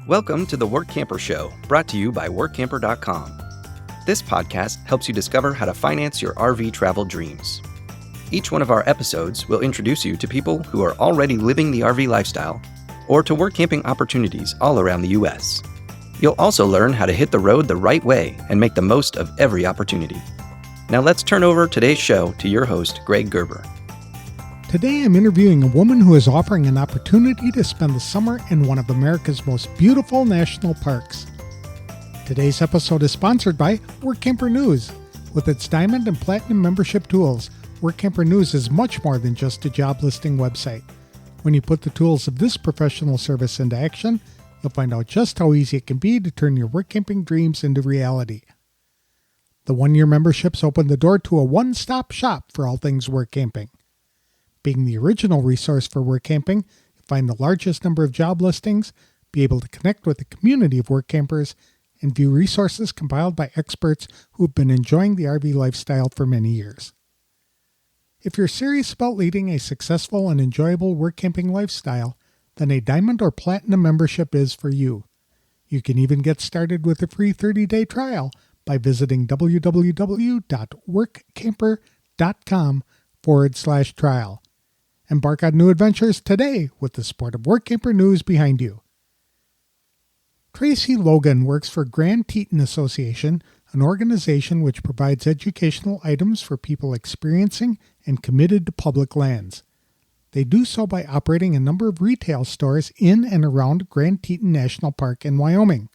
Welcome to the Workamper Show, brought to you by Workamper.com. This podcast helps you discover how to finance your RV travel dreams. Each one of our episodes will introduce you to people who are already living the RV lifestyle or to work camping opportunities all around the U.S. You'll also learn how to hit the road the right way and make the most of every opportunity. Now let's turn over today's show to your host, Greg Gerber. Today I'm interviewing a woman who is offering an opportunity to spend the summer in one of America's most beautiful national parks. Today's episode is sponsored by Workamper News. With its Diamond and Platinum membership tools, Workamper News is much more than just a job listing website. When you put the tools of this professional service into action, you'll find out just how easy it can be to turn your work camping dreams into reality. The one-year memberships open the door to a one-stop shop for all things work camping. Being the original resource for work camping, you'll find the largest number of job listings, be able to connect with a community of work campers, and view resources compiled by experts who have been enjoying the RV lifestyle for many years. If you're serious about leading a successful and enjoyable work camping lifestyle, then a Diamond or Platinum membership is for you. You can even get started with a free 30-day trial by visiting www.workamper.com/trial. Embark on new adventures today with the support of Workamper News behind you. Tracy Logan works for Grand Teton Association, an organization which provides educational items for people experiencing and committed to public lands. They do so by operating a number of retail stores in and around Grand Teton National Park in Wyoming.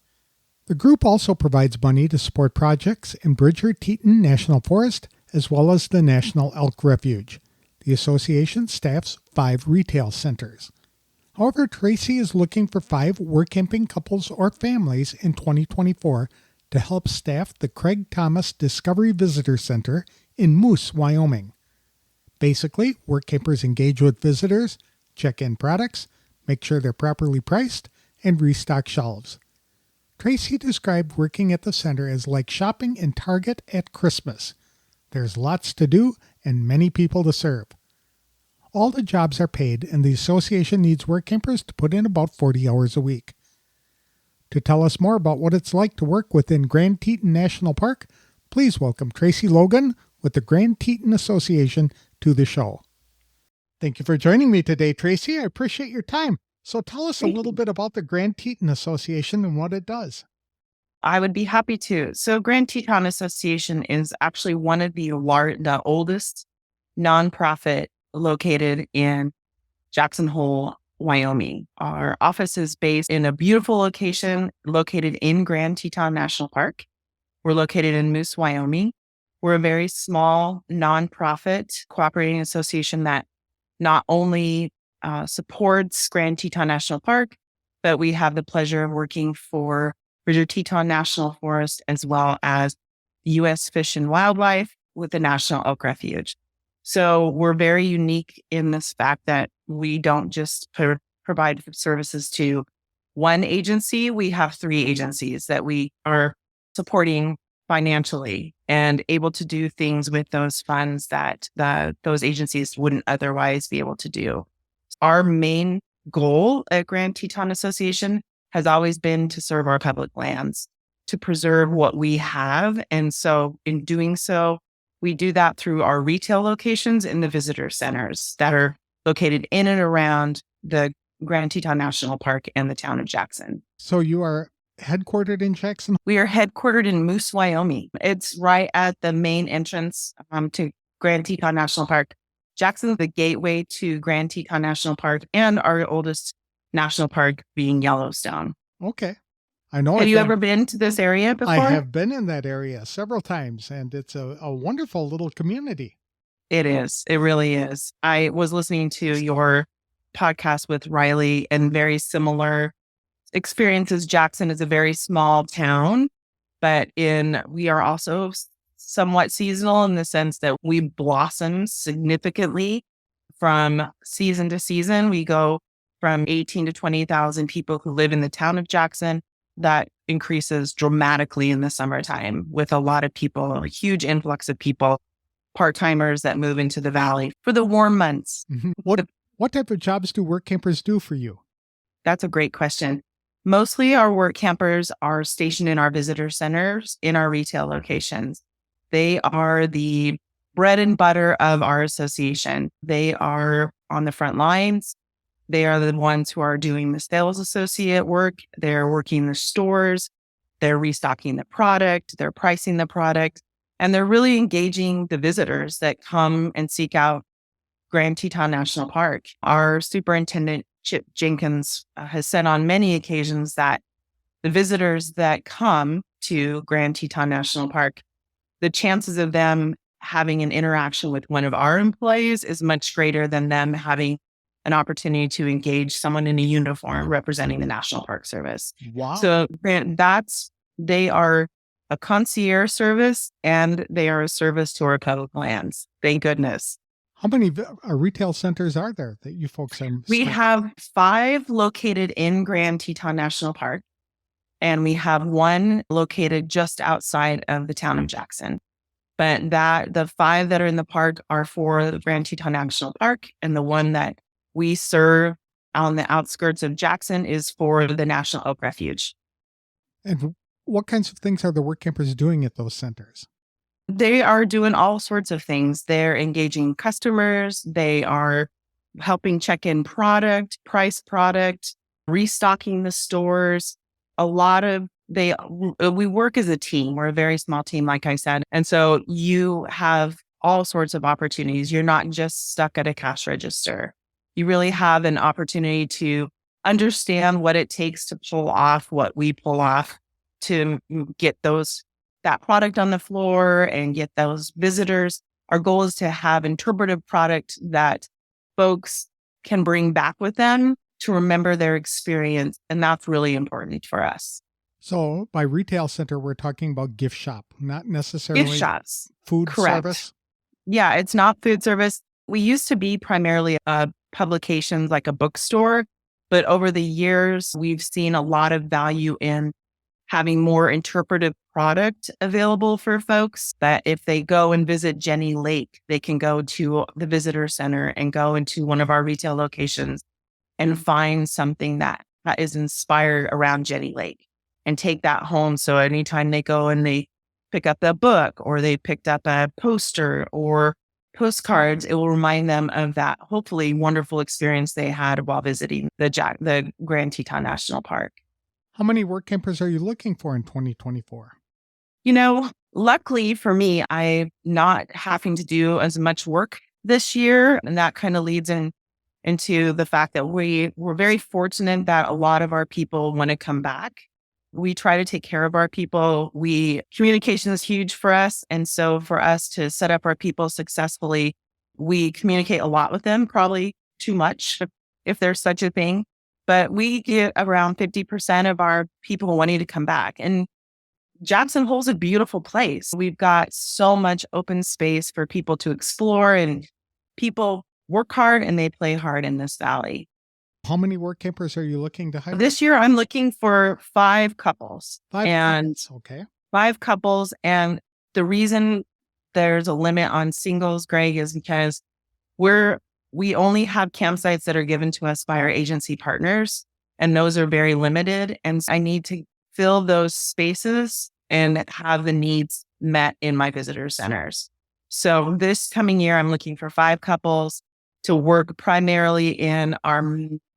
The group also provides money to support projects in Bridger Teton National Forest as well as the National Elk Refuge. The association staffs 5 retail centers. However, Tracy is looking for 5 work camping couples or families in 2024 to help staff the Craig Thomas Discovery Visitor Center in Moose, Wyoming. Basically, work campers engage with visitors, check in products, make sure they're properly priced, and restock shelves. Tracy described working at the center as like shopping in Target at Christmas. There's lots to do and many people to serve. All the jobs are paid, and the association needs work campers to put in about 40 hours a week. To tell us more about what it's like to work within Grand Teton National Park, please welcome Tracy Logan with the Grand Teton Association to the show. Thank you for joining me today, Tracy. I appreciate your time. So tell us a little bit about the Grand Teton Association and what it does. I would be happy to. So Grand Teton Association is actually one of the oldest nonprofit located in Jackson Hole, Wyoming. Our office is based in a beautiful location located in Grand Teton National Park. We're located in Moose, Wyoming. We're a very small nonprofit cooperating association that not only supports Grand Teton National Park, but we have the pleasure of working for Bridger Teton National Forest, as well as U.S. Fish and Wildlife with the National Elk Refuge. So we're very unique in this fact that we don't just provide services to one agency. We have 3 agencies that we are supporting financially and able to do things with those funds that those agencies wouldn't otherwise be able to do. Our main goal at Grand Teton Association has always been to serve our public lands, to preserve what we have. And so in doing so, we do that through our retail locations in the visitor centers that are located in and around the Grand Teton National Park and the town of Jackson. So you are headquartered in Jackson? We are headquartered in Moose, Wyoming. It's right at the main entrance to Grand Teton National Park. Jackson is the gateway to Grand Teton National Park and our oldest national park being Yellowstone. Okay. I know. Have you ever been to this area before? I have been in that area several times, and it's a wonderful little community. It is. It really is. I was listening to your podcast with Riley and very similar experiences. Jackson is a very small town, but we are also somewhat seasonal in the sense that we blossom significantly from season to season. We go from 18 to 20,000 people who live in the town of Jackson. That increases dramatically in the summertime with a lot of people, a huge influx of people, part-timers that move into the valley for the warm months. Mm-hmm. What type of jobs do work campers do for you? That's a great question. Mostly our work campers are stationed in our visitor centers in our retail locations. They are the bread and butter of our association. They are on the front lines. They are the ones who are doing the sales associate work. They're working the stores. They're restocking the product. They're pricing the product. And they're really engaging the visitors that come and seek out Grand Teton National Park. Our superintendent, Chip Jenkins, has said on many occasions that the visitors that come to Grand Teton National Park, the chances of them having an interaction with one of our employees is much greater than them having an opportunity to engage someone in a uniform representing the National Park Service. Wow. So they are a concierge service and they are a service to our public lands. Thank goodness. How many retail centers are there that you folks are? We have 5 located in Grand Teton National Park, and we have 1 located just outside of the town of Jackson. But the 5 that are in the park are for the Grand Teton National Park, and the one that we serve on the outskirts of Jackson is for the National Oak Refuge. And what kinds of things are the work campers doing at those centers? They are doing all sorts of things. They're engaging customers. They are helping check in product, price product, restocking the stores. We work as a team. We're a very small team, like I said. And so you have all sorts of opportunities. You're not just stuck at a cash register. You really have an opportunity to understand what it takes to pull off what we pull off to get that product on the floor and get those visitors. Our goal is to have interpretive product that folks can bring back with them to remember their experience. And that's really important for us. So by retail center, we're talking about gift shop, not necessarily Gift shops. Food Correct. service. Yeah, it's not food service. We used to be primarily publications like a bookstore, but over the years, we've seen a lot of value in having more interpretive product available for folks, that if they go and visit Jenny Lake, they can go to the visitor center and go into one of our retail locations and find something that is inspired around Jenny Lake and take that home. So anytime they go and they pick up a book or they picked up a poster or postcards, it will remind them of that hopefully wonderful experience they had while visiting the Grand Teton National Park. How many work campers are you looking for in 2024? Luckily for me, I'm not having to do as much work this year. And that kind of leads into the fact that we're very fortunate that a lot of our people want to come back. We try to take care of our people. Communication is huge for us. And so for us to set up our people successfully, we communicate a lot with them, probably too much, if there's such a thing. But we get around 50% of our people wanting to come back. And Jackson Hole's a beautiful place. We've got so much open space for people to explore, and people work hard and they play hard in this valley. How many work campers are you looking to hire? This year, I'm looking for 5 couples. 5 couples, okay. 5 couples. And the reason there's a limit on singles, Greg, is because we only have campsites that are given to us by our agency partners, and those are very limited. And I need to fill those spaces and have the needs met in my visitor centers. So this coming year, I'm looking for 5 couples to work primarily in our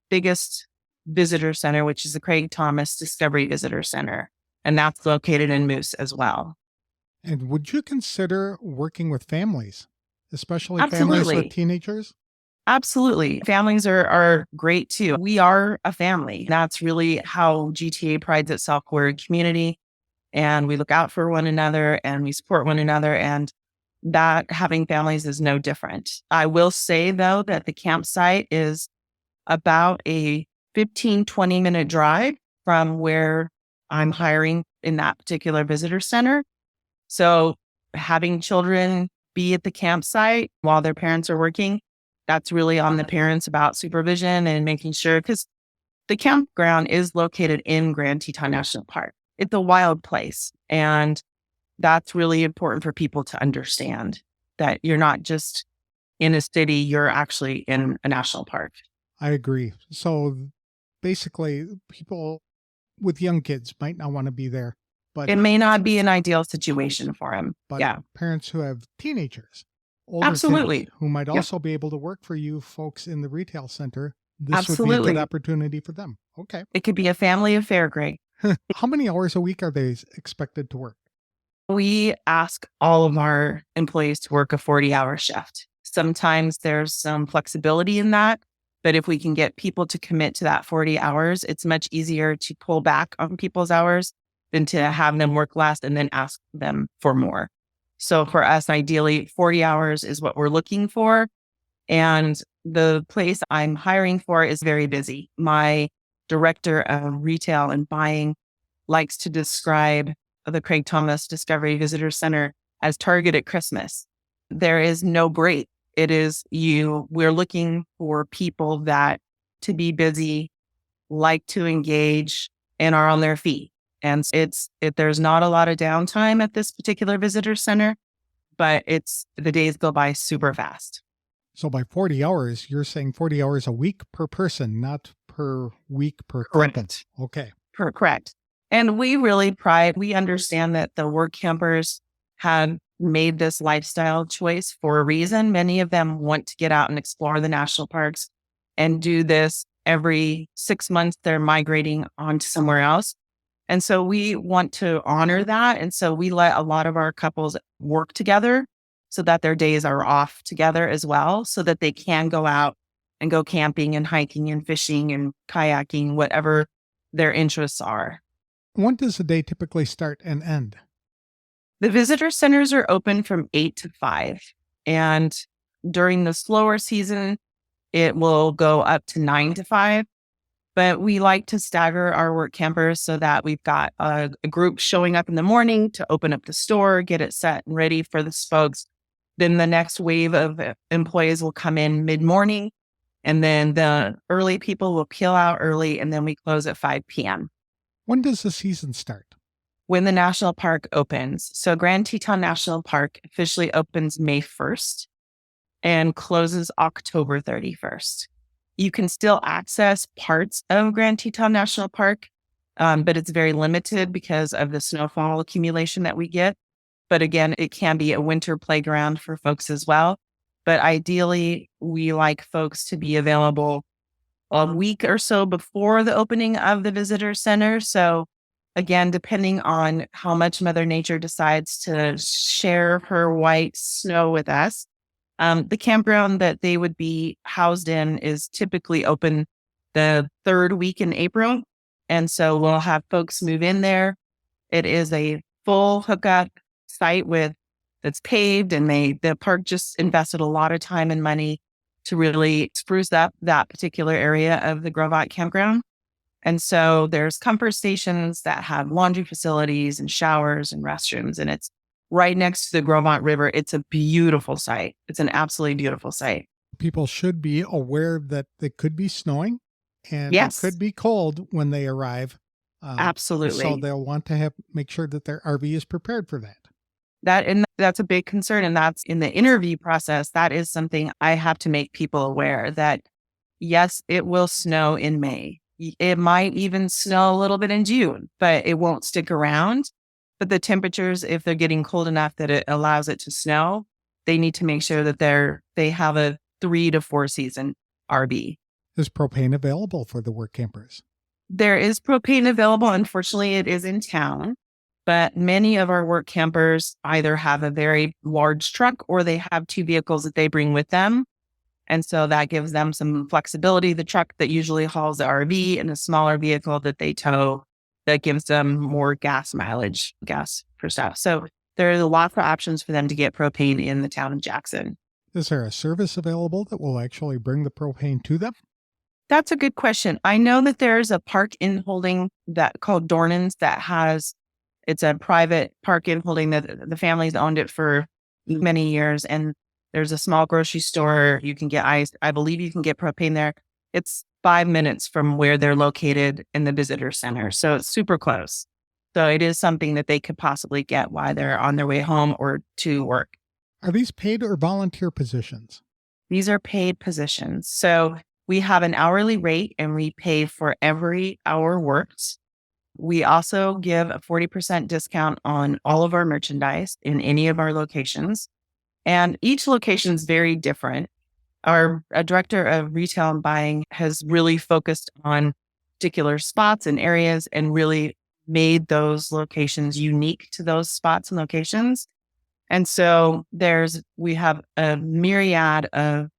biggest visitor center, which is the Craig Thomas Discovery Visitor Center. And that's located in Moose as well. And would you consider working with families, especially Absolutely. families with teenagers? Absolutely. Families are great too. We are a family. That's really how GTA prides itself. We're a community and we look out for one another and we support one another. And that having families is no different. I will say though that the campsite is about a 15-20 minute drive from where I'm hiring in that particular visitor center. So having children be at the campsite while their parents are working, that's really on the parents about supervision and making sure, because the campground is located in Grand Teton National Park. It's a wild place. And that's really important for people to understand that you're not just in a city, you're actually in a national park. I agree. So basically, people with young kids might not want to be there, but It may not be an ideal situation for him. Yeah, parents who have teenagers, older absolutely. kids who might Yep. also be able to work for you folks in the retail center, this would be a Absolutely. good opportunity for them. Okay. It could be a family affair, Greg. How many hours a week are they expected to work? We ask all of our employees to work a 40-hour shift. Sometimes there's some flexibility in that, but if we can get people to commit to that 40 hours, it's much easier to pull back on people's hours than to have them work less and then ask them for more. So for us, ideally, 40 hours is what we're looking for. And the place I'm hiring for is very busy. My director of retail and buying likes to describe the Craig Thomas Discovery Visitor Center as Target at Christmas. There is no break. It is we're looking for people that to be busy, like to engage, and are on their feet. And there's not a lot of downtime at this particular visitor center, but the days go by super fast. So by 40 hours, you're saying 40 hours a week per person, not per week per Correct. Okay. Correct. And we understand that the Workampers have made this lifestyle choice for a reason. Many of them want to get out and explore the national parks and do this every 6 months. They're migrating on to somewhere else. And so we want to honor that. And so we let a lot of our couples work together so that their days are off together as well, so that they can go out and go camping and hiking and fishing and kayaking, whatever their interests are. When does the day typically start and end? The visitor centers are open from 8 to 5. And during the slower season, it will go up to 9 to 5. But we like to stagger our work campers so that we've got a group showing up in the morning to open up the store, get it set and ready for the folks. Then the next wave of employees will come in mid-morning. And then the early people will peel out early, and then we close at 5 p.m. When does the season start? When the national park opens. So Grand Teton National Park officially opens May 1st and closes October 31st. You can still access parts of Grand Teton National Park, but it's very limited because of the snowfall accumulation that we get. But again, it can be a winter playground for folks as well. But ideally, we like folks to be available a week or so before the opening of the visitor center. So again, depending on how much Mother Nature decides to share her white snow with us, the campground that they would be housed in is typically open the third week in April. And so we'll have folks move in there. It is a full hookup site that's paved, and the park just invested a lot of time and money to really spruce up that particular area of the Grovot campground. And so there's comfort stations that have laundry facilities and showers and restrooms, and it's right next to the Grovot River. It's a beautiful site. It's an absolutely beautiful site. People should be aware that it could be snowing and Yes. it could be cold when they arrive. Absolutely. So they'll want to make sure that their RV is prepared for that. That's a big concern. And that's in the interview process. That is something I have to make people aware that, yes, it will snow in May. It might even snow a little bit in June, but it won't stick around. But the temperatures, if they're getting cold enough that it allows it to snow, they need to make sure that they have a 3 to 4 season RV. Is propane available for the work campers? There is propane available. Unfortunately, it is in town, but many of our work campers either have a very large truck or they have 2 vehicles that they bring with them. And so that gives them some flexibility. The truck that usually hauls the RV and a smaller vehicle that they tow that gives them more gas mileage, gas per stuff. So there are lots of options for them to get propane in the town of Jackson. Is there a service available that will actually bring the propane to them? That's a good question. I know that there's a park in holding that called Dornan's it's a private park in holding that the family's owned it for many years. And there's a small grocery store. You can get ice. I believe you can get propane there. It's 5 minutes from where they're located in the visitor center. So it's super close. So it is something that they could possibly get while they're on their way home or to work. Are these paid or volunteer positions? These are paid positions. So we have an hourly rate and we pay for every hour worked. We also give a 40% discount on all of our merchandise in any of our locations. And each location is very different. Our director of retail and buying has really focused on particular spots and areas and really made those locations unique to those spots and locations. And so we have a myriad of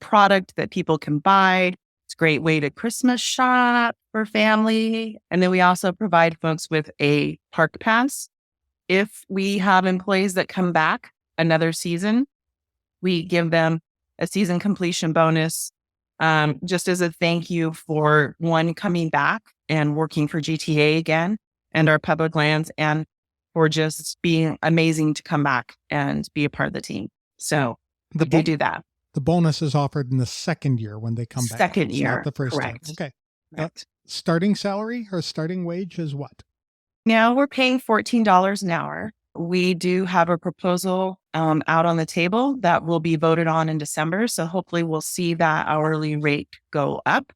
product that people can buy. It's a great way to Christmas shop for family. And then we also provide folks with a park pass. If we have employees that come back another season, we give them a season completion bonus, just as a thank you for one, coming back and working for GTA again and our public lands, and for just being amazing to come back and be a part of the team. So we do that. The bonus is offered in the second year when they come back. Second year. Not the first Correct. time. Okay. Correct. Starting salary or starting wage is what? Now we're paying $14 an hour. We do have a proposal out on the table that will be voted on in December. So hopefully we'll see that hourly rate go up.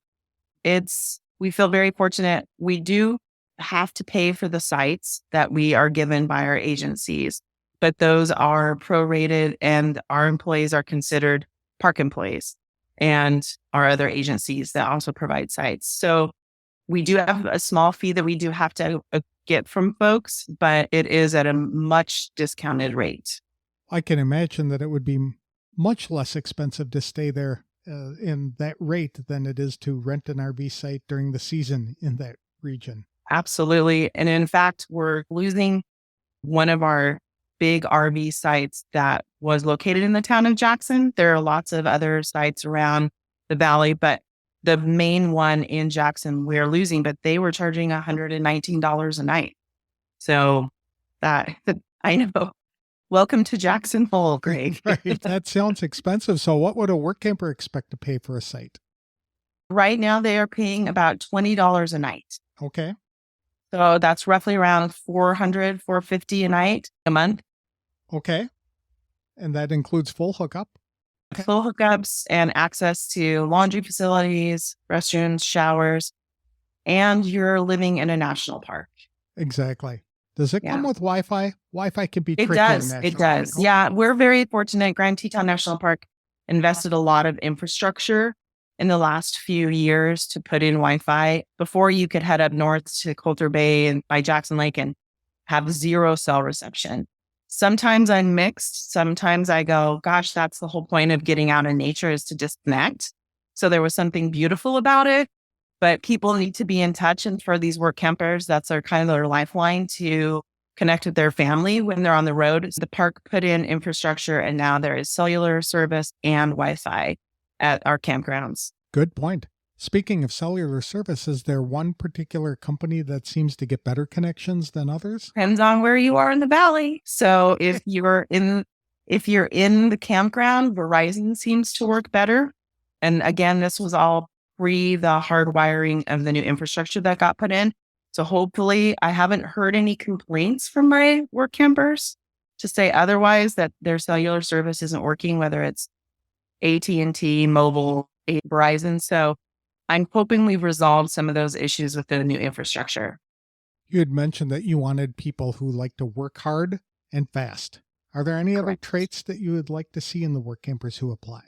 We feel very fortunate. We do have to pay for the sites that we are given by our agencies, but those are prorated and our employees are considered park employees and our other agencies that also provide sites. So we do have a small fee that we do have to get from folks, but it is at a much discounted rate. I can imagine that it would be much less expensive to stay there in that rate than it is to rent an RV site during the season in that region. Absolutely. And in fact, we're losing one of our big RV sites that was located in the town of Jackson. There are lots of other sites around the valley, but the main one in Jackson we're losing, but they were charging $119 a night. So I know. Welcome to Jackson Hole, Greg. Right. That sounds expensive. So what would a Workamper expect to pay for a site? Right now, they are paying about $20 a night. Okay. So that's roughly around $400, $450 a month. Okay. And that includes full hookup? Okay. Full hookups and access to laundry facilities, restrooms, showers, and you're living in a national park. Exactly. Does it come with Wi-Fi? Wi-Fi can be tricky. It does. Yeah, we're very fortunate. Grand Teton National Park invested a lot of infrastructure in the last few years to put in Wi-Fi. Before, you could head up north to Coulter Bay and by Jackson Lake and have zero cell reception. Sometimes I'm mixed. Sometimes I go, gosh, that's the whole point of getting out in nature, is to disconnect. So there was something beautiful about it, but people need to be in touch. And for these Workampers, that's their lifeline to connect with their family when they're on the road. The park put in infrastructure and now there is cellular service and Wi-Fi at our campgrounds. Good point. Speaking of cellular service, is there one particular company that seems to get better connections than others? Depends on where you are in the valley. So if you're in the campground, Verizon seems to work better. And again, this was all pre the hardwiring of the new infrastructure that got put in. So hopefully, I haven't heard any complaints from my Workampers to say otherwise, that their cellular service isn't working, whether it's AT&T, Mobile, Verizon. So I'm hoping we've resolved some of those issues with the new infrastructure. You had mentioned that you wanted people who like to work hard and fast. Are there any other traits that you would like to see in the Workampers who apply?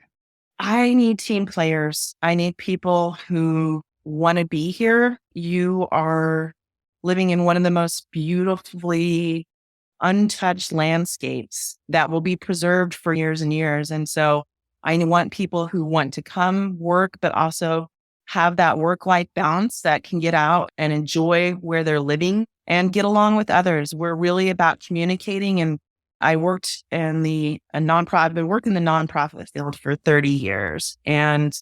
I need team players. I need people who want to be here. You are living in one of the most beautifully untouched landscapes that will be preserved for years and years. And so I want people who want to come work, but also have that work-life balance that can get out and enjoy where they're living and get along with others. We're really about communicating. And I worked in I've been working in the nonprofit field for 30 years. And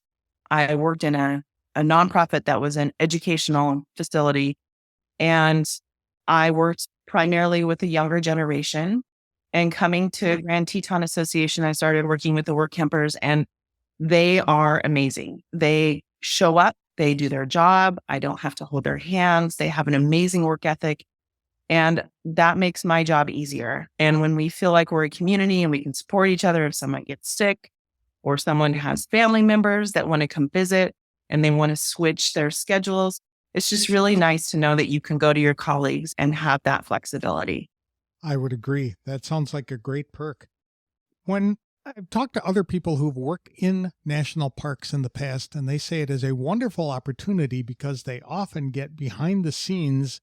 I worked in a nonprofit that was an educational facility. And I worked primarily with the younger generation. And coming to Grand Teton Association, I started working with the Workampers, and they are amazing. They show up, they do their job. I don't have to hold their hands. They have an amazing work ethic. And that makes my job easier. And when we feel like we're a community and we can support each other, if someone gets sick or someone has family members that want to come visit and they want to switch their schedules, it's just really nice to know that you can go to your colleagues and have that flexibility. I would agree. That sounds like a great perk. When I've talked to other people who've worked in national parks in the past, and they say it is a wonderful opportunity because they often get behind the scenes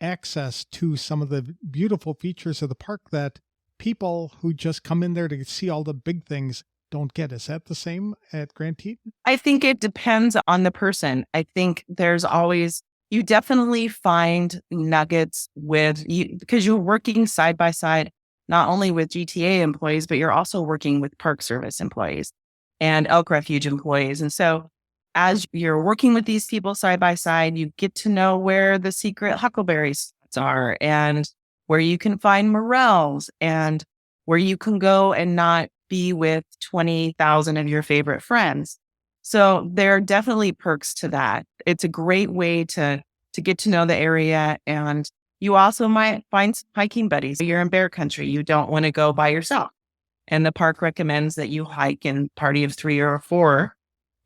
access to some of the beautiful features of the park that people who just come in there to see all the big things don't get. Is that the same at Grand Teton? I think it depends on the person. I think there's always, you definitely find nuggets with you because you're working side by side, not only with GTA employees, but you're also working with Park Service employees and elk refuge employees. And so as you're working with these people side by side, you get to know where the secret huckleberry spots are and where you can find morels and where you can go and not be with 20,000 of your favorite friends. So there are definitely perks to that. It's a great way to get to know the area. And you also might find some hiking buddies. You're in bear country. You don't want to go by yourself. And the park recommends that you hike in party of 3 or 4.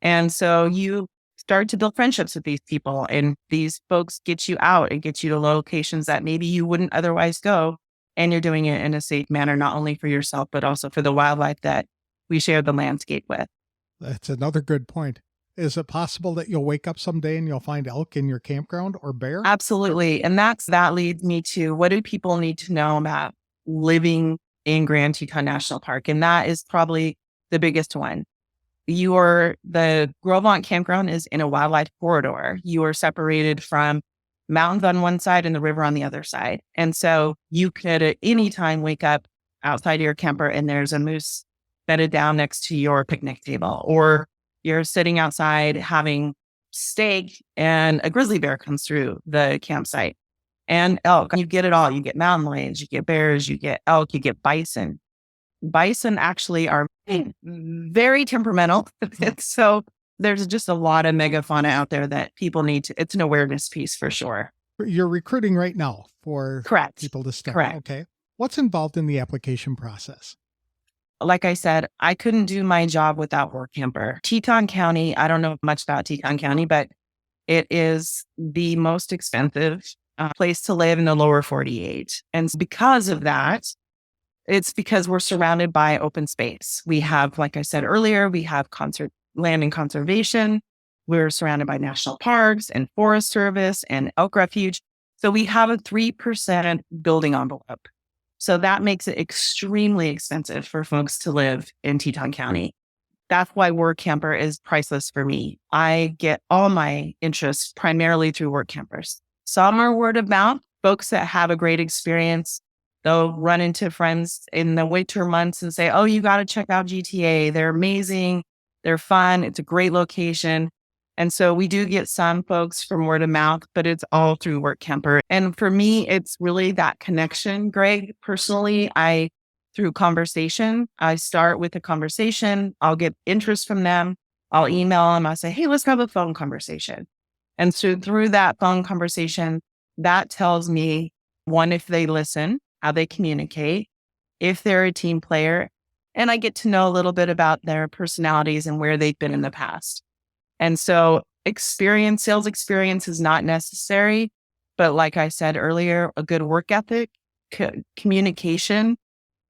And so you start to build friendships with these people, and these folks get you out and get you to locations that maybe you wouldn't otherwise go. And you're doing it in a safe manner, not only for yourself, but also for the wildlife that we share the landscape with. That's another good point. Is it possible that you'll wake up someday and you'll find elk in your campground or bear? Absolutely. And that leads me to, what do people need to know about living in Grand Teton National Park? And that is probably the biggest one. The Grovant campground is in a wildlife corridor. You are separated from mountains on one side and the river on the other side. And so you could at any time wake up outside of your camper and there's a moose bedded down next to your picnic table, or you're sitting outside having steak and a grizzly bear comes through the campsite, and elk. You get it all. You get mountain lions, you get bears, you get elk, you get bison. Bison actually are very temperamental. So there's just a lot of megafauna out there that people need to, it's an awareness piece for sure. You're recruiting right now for Correct. people to start. Correct. Okay. What's involved in the application process? Like I said, I couldn't do my job without Workamper. Teton County, I don't know much about Teton County, but it is the most expensive place to live in the lower 48. And because of that, it's because we're surrounded by open space. We have, like I said earlier, we have land and conservation. We're surrounded by national parks and Forest Service and elk refuge. So we have a 3% building envelope. So that makes it extremely expensive for folks to live in Teton County. That's why Workamper is priceless for me. I get all my interest primarily through Workampers. Some are word of mouth, folks that have a great experience. They'll run into friends in the winter months and say, oh, you got to check out GTA. They're amazing. They're fun. It's a great location. And so we do get some folks from word of mouth, but it's all through Workamper. And for me, it's really that connection, Greg. Personally, through conversation, I start with a conversation. I'll get interest from them. I'll email them. I'll say, hey, let's have a phone conversation. And so through that phone conversation, that tells me, one, if they listen, how they communicate, if they're a team player, and I get to know a little bit about their personalities and where they've been in the past. And so sales experience is not necessary, but like I said earlier, a good work ethic, communication,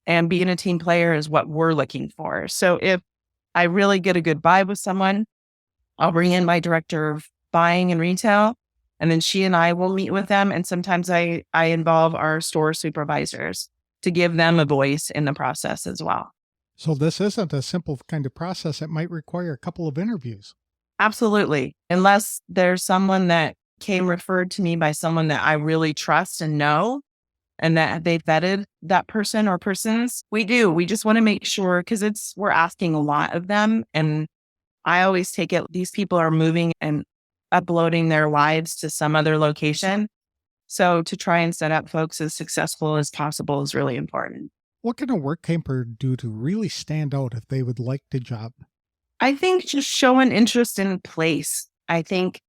and being a team player is what we're looking for. So if I really get a good vibe with someone, I'll bring in my director of buying and retail, and then she and I will meet with them. And sometimes I involve our store supervisors to give them a voice in the process as well. So this isn't a simple kind of process. It might require a couple of interviews. Absolutely. Unless there's someone that came referred to me by someone that I really trust and know, and that they've vetted that person or persons. We just want to make sure, because we're asking a lot of them. And I always take it, these people are moving and uploading their lives to some other location. So to try and set up folks as successful as possible is really important. What can a Workamper do to really stand out if they would like the job? I think just show an interest in place. I think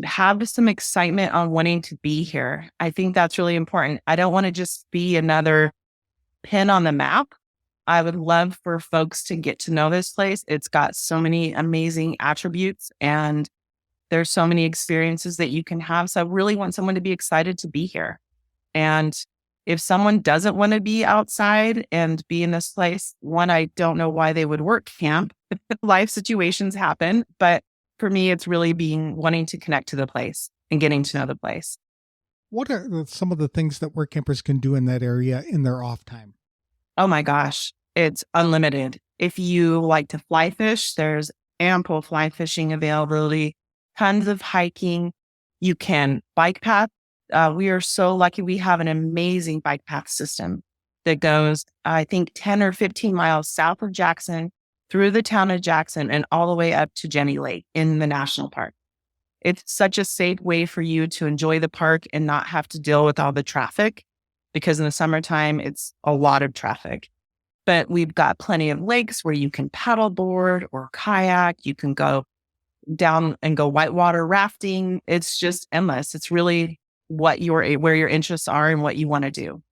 have some excitement on wanting to be here. I think that's really important. I don't want to just be another pin on the map. I would love for folks to get to know this place. It's got so many amazing attributes, and There's so many experiences that you can have. So I really want someone to be excited to be here. And if someone doesn't want to be outside and be in this place, one, I don't know why they would work camp. Life situations happen. But for me, it's really wanting to connect to the place and getting to know the place. What are some of the things that work campers can do in that area in their off time? Oh my gosh, it's unlimited. If you like to fly fish, there's ample fly fishing availability, tons of hiking. You can bike path. We are so lucky. We have an amazing bike path system that goes, I think, 10 or 15 miles south of Jackson, through the town of Jackson, and all the way up to Jenny Lake in the national park. It's such a safe way for you to enjoy the park and not have to deal with all the traffic, because in the summertime, it's a lot of traffic. But we've got plenty of lakes where you can paddleboard or kayak. You can go down and go whitewater rafting. It's just endless. It's really where your interests are and what you want to do.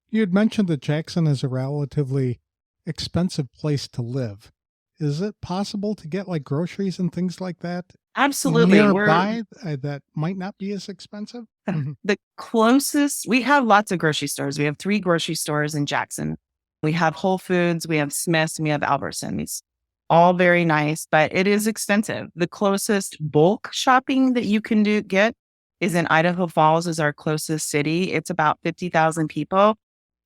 You had mentioned that Jackson is a relatively expensive place to live. Is it possible to get like groceries and things like that Absolutely. nearby that might not be as expensive? The closest, we have lots of grocery stores. We have 3 grocery stores in Jackson. We have Whole Foods, we have Smith's, and we have Albertsons. All very nice, but it is expensive. The closest bulk shopping that you can get is in Idaho Falls, is our closest city. It's about 50,000 people,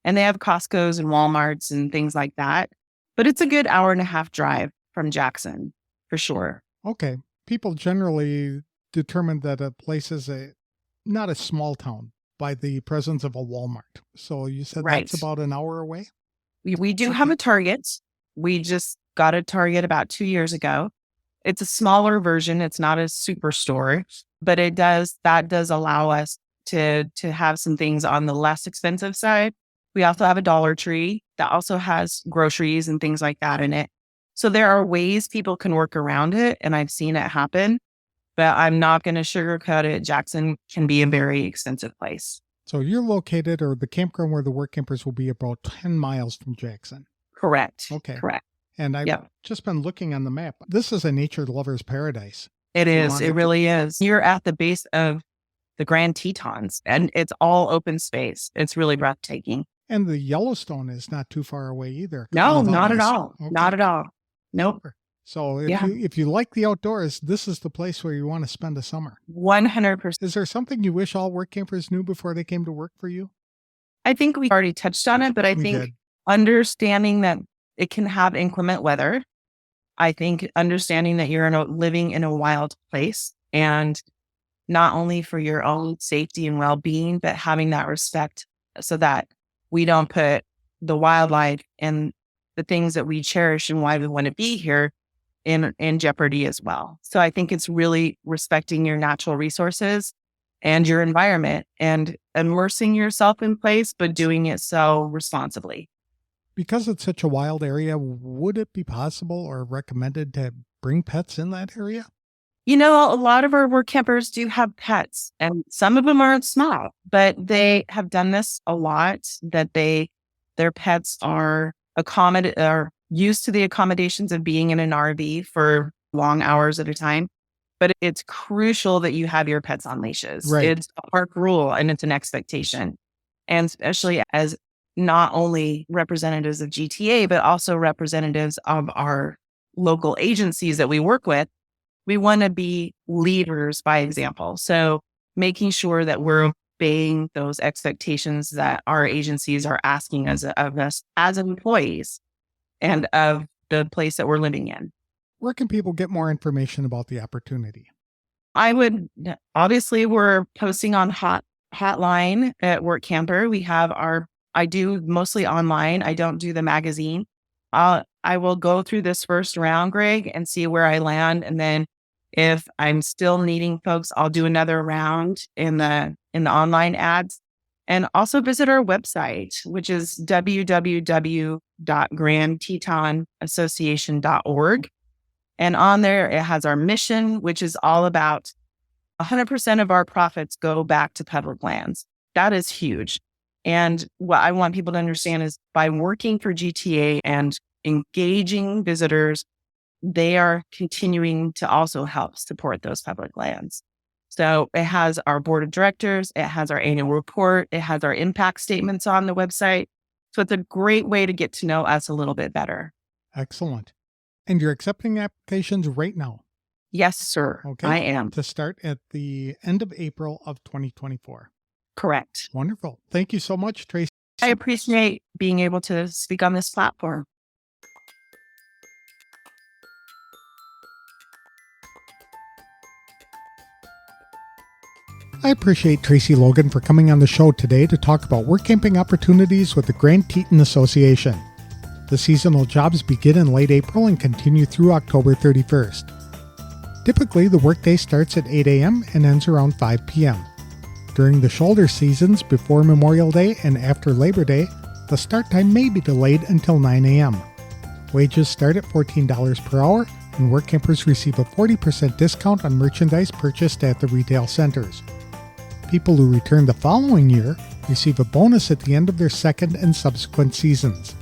and they have Costco's and Walmarts and things like that. But it's a good hour and a half drive from Jackson, for sure. Okay. People generally determine that a place is not a small town by the presence of a Walmart. So you said Right. that's about an hour away? We do have a Target. We just got a Target about 2 years ago. It's a smaller version. It's not a superstore, but that does allow us to have some things on the less expensive side. We also have a Dollar Tree that also has groceries and things like that in it. So there are ways people can work around it, and I've seen it happen, but I'm not going to sugarcoat it. Jackson can be a very expensive place. So you're located, or the campground where the work campers will be, about 10 miles from Jackson. Correct. Okay. Correct. And I've just been looking on the map. This is a nature lover's paradise. It is. It really is. You're at the base of the Grand Tetons, and it's all open space. It's really breathtaking. And the Yellowstone is not too far away either. No, not at all. Okay. Not at all. Nope. So if you like the outdoors, this is the place where you want to spend a summer. 100%. Is there something you wish all work campers knew before they came to work for you? I think we already touched on it, but I think understanding that it can have inclement weather. I think understanding that you're living in a wild place, and not only for your own safety and well-being, but having that respect so that we don't put the wildlife and the things that we cherish and why we want to be here in jeopardy as well. So I think it's really respecting your natural resources and your environment and immersing yourself in place, but doing it so responsibly. Because it's such a wild area, would it be possible or recommended to bring pets in that area? You know, a lot of our work campers do have pets, and some of them aren't small, but they have done this a lot, that their pets are used to the accommodations of being in an RV for long hours at a time. But it's crucial that you have your pets on leashes. Right. It's a park rule, and it's an expectation. And especially as not only representatives of GTA, but also representatives of our local agencies that we work with, we want to be leaders by example. So making sure that we're obeying those expectations that our agencies are asking of us as employees and of the place that we're living in. Where can people get more information about the opportunity? Obviously, we're posting on Hotline at Workamper. I do mostly online. I don't do the magazine. I will go through this first round, Greg, and see where I land. And then if I'm still needing folks, I'll do another round in the online ads. And also visit our website, which is www.grandtetonassociation.org. And on there, it has our mission, which is all about 100% of our profits go back to public lands. That is huge. And what I want people to understand is by working for GTA and engaging visitors, they are continuing to also help support those public lands. So it has our board of directors, it has our annual report, it has our impact statements on the website. So it's a great way to get to know us a little bit better. Excellent. And you're accepting applications right now? Yes, sir. Okay. I am. To start at the end of April of 2024. Correct. Wonderful. Thank you so much, Tracy. I appreciate being able to speak on this platform. I appreciate Tracy Logan for coming on the show today to talk about work camping opportunities with the Grand Teton Association. The seasonal jobs begin in late April and continue through October 31st. Typically, the workday starts at 8 a.m. and ends around 5 p.m. During the shoulder seasons before Memorial Day and after Labor Day, the start time may be delayed until 9 a.m. Wages start at $14 per hour, and work campers receive a 40% discount on merchandise purchased at the retail centers. People who return the following year receive a bonus at the end of their second and subsequent seasons.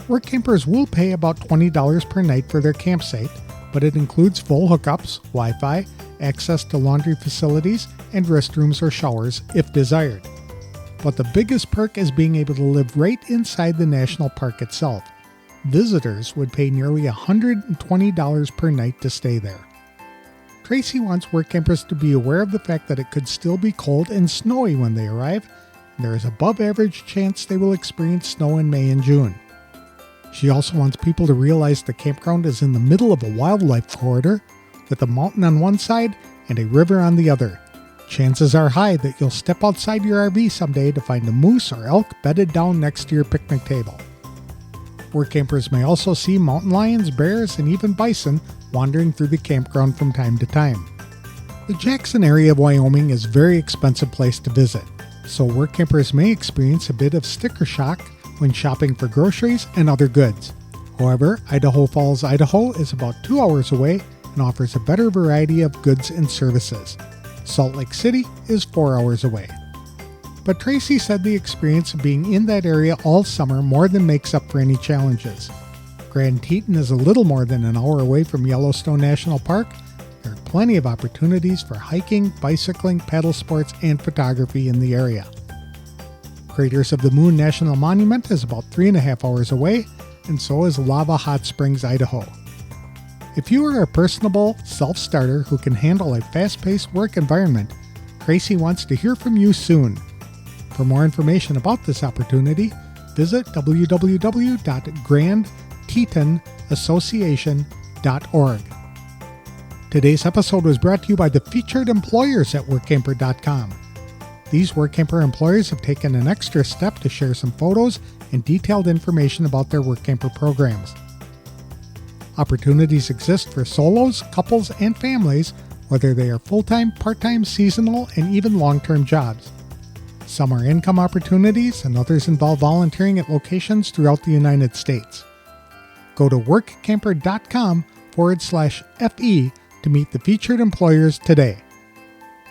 Work campers will pay about $20 per night for their campsite, but it includes full hookups, Wi-Fi, access to laundry facilities, and restrooms or showers if desired. But the biggest perk is being able to live right inside the national park itself. Visitors would pay nearly $120 per night to stay there. Tracy wants work campers to be aware of the fact that it could still be cold and snowy when they arrive, and there is above average chance they will experience snow in May and June. She also wants people to realize the campground is in the middle of a wildlife corridor with a mountain on one side and a river on the other. Chances are high that you'll step outside your RV someday to find a moose or elk bedded down next to your picnic table. Work campers may also see mountain lions, bears, and even bison wandering through the campground from time to time. The Jackson area of Wyoming is a very expensive place to visit, so work campers may experience a bit of sticker shock when shopping for groceries and other goods. However, Idaho Falls, Idaho is about 2 hours away and offers a better variety of goods and services. Salt Lake City is 4 hours away. But Tracy said the experience of being in that area all summer more than makes up for any challenges. Grand Teton is a little more than an hour away from Yellowstone National Park. There are plenty of opportunities for hiking, bicycling, paddle sports, and photography in the area. Craters of the Moon National Monument is about 3.5 hours away, and so is Lava Hot Springs, Idaho. If you are a personable self-starter who can handle a fast-paced work environment, Tracy wants to hear from you soon. For more information about this opportunity, visit www.grandtetonassociation.org. Today's episode was brought to you by the featured employers at Workamper.com. These Workamper employers have taken an extra step to share some photos and detailed information about their Workamper programs. Opportunities exist for solos, couples, and families, whether they are full-time, part-time, seasonal, and even long-term jobs. Some are income opportunities, and others involve volunteering at locations throughout the United States. Go to workamper.com/FE to meet the featured employers today.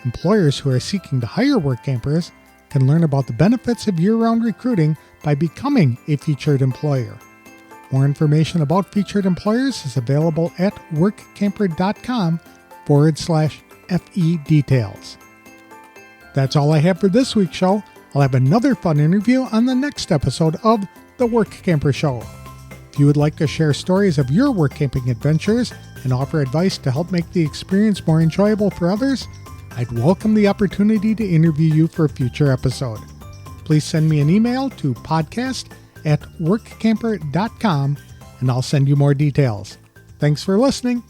Employers who are seeking to hire work campers can learn about the benefits of year-round recruiting by becoming a featured employer. More information about featured employers is available at workamper.com/FE details. That's all I have for this week's show. I'll have another fun interview on the next episode of The Workamper Show. If you would like to share stories of your work camping adventures and offer advice to help make the experience more enjoyable for others, I'd welcome the opportunity to interview you for a future episode. Please send me an email to podcast@workamper.com and I'll send you more details. Thanks for listening.